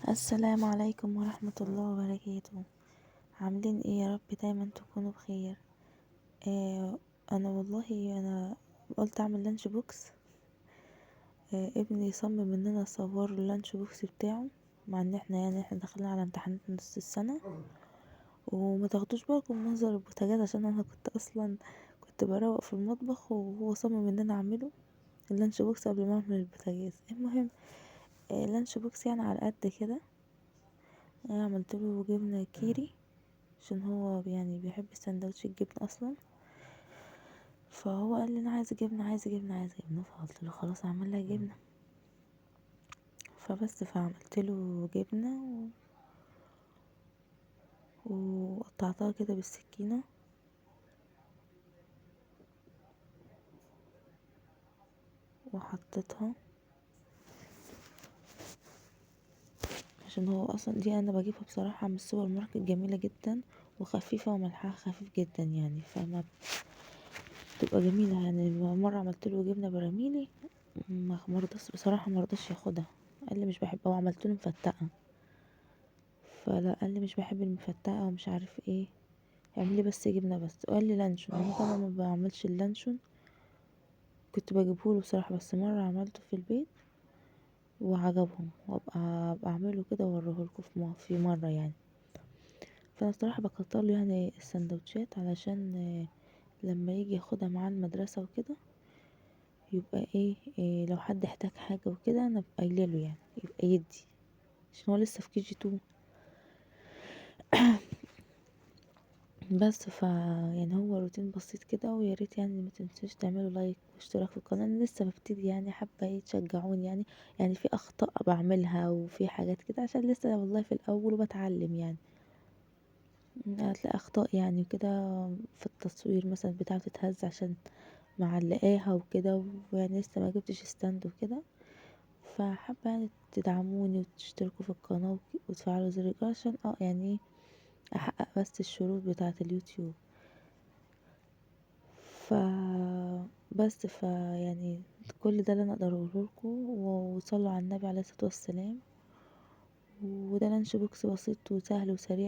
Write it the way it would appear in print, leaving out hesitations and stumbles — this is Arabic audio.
السلام عليكم ورحمة الله وبركاته. عاملين ايه؟ يا رب دايما تكونوا بخير. انا والله انا قلت اعمل لانش بوكس. ابني صمم ان انا اصور اللانش بوكس بتاعه، مع ان احنا داخلين على امتحانات نص السنة. وما تاخدوش بالكم من منظر البوتاجاز، عشان انا كنت بروق في المطبخ، وهو صمم ان انا اعمله اللانش بوكس قبل ما اعمل البوتاجاز. المهم، لانش بوكس يعني على قد كده. انا عملت له جبنه كيري، عشان هو يعني بيحب السندوتش الجبنه اصلا. فهو قال لي انا عايز جبنه عايز جبنه عايز جبنه، فقلت له خلاص اعمل لك جبنه. فعملت له جبنه وقطعتها كده بالسكينه وحطيتها، عشان هو اصلا دي انا بجيبها بصراحه من السوبر ماركت، جميله جدا وخفيفه وملحها خفيف جدا يعني، فما بتبقى جميله يعني. مره عملت له جبنه براميلي، مرضاش بصراحه، مرضاش ياخدها، قال لي مش بحبها، وعملت له مفتقه. فلا، قال لي مش بحب المفتقه ومش عارف ايه، اعمل لي بس جبنه بس. وقال لي لانشون، انا طبعا ما بعملش اللانشون، كنت بجيبهوله بصراحه، بس مره عملته في البيت وعجبهم، أبقى اعمله كده واوريهولكوا في مره يعني. فانا صراحه بكتر له يعني السندوتشات، علشان لما يجي ياخدها معاه المدرسه وكده، يبقى إيه لو حد احتاج حاجه وكده انا ابقى قايله له يعني، يبقى يدي، عشان هو لسه في KG 2. بس يعني هو روتين بسيط كده، ويا ريت يعني ما تنسوش تعملوا لايك واشتراك في القناه. انا لسه ببتدي يعني، حابه تشجعوني يعني. يعني في اخطاء بعملها وفي حاجات كده، عشان لسه والله في الاول وبتعلم يعني. هتلاقي اخطاء يعني وكده، في التصوير مثلا بتاعه تتهز عشان معلقاها وكده، ويعني لسه ما جبتش ستاند وكده. فحابه يعني تدعموني وتشتركوا في القناه وتفعلوا زر الجرس، عشان يعني احقق بس الشروط بتاعه اليوتيوب. ف بس يعني كل ده اللي انا اقدر اقوله لكم. وصلوا على النبي عليه الصلاه والسلام. وده لانش بوكس بسيط وسهل وسريع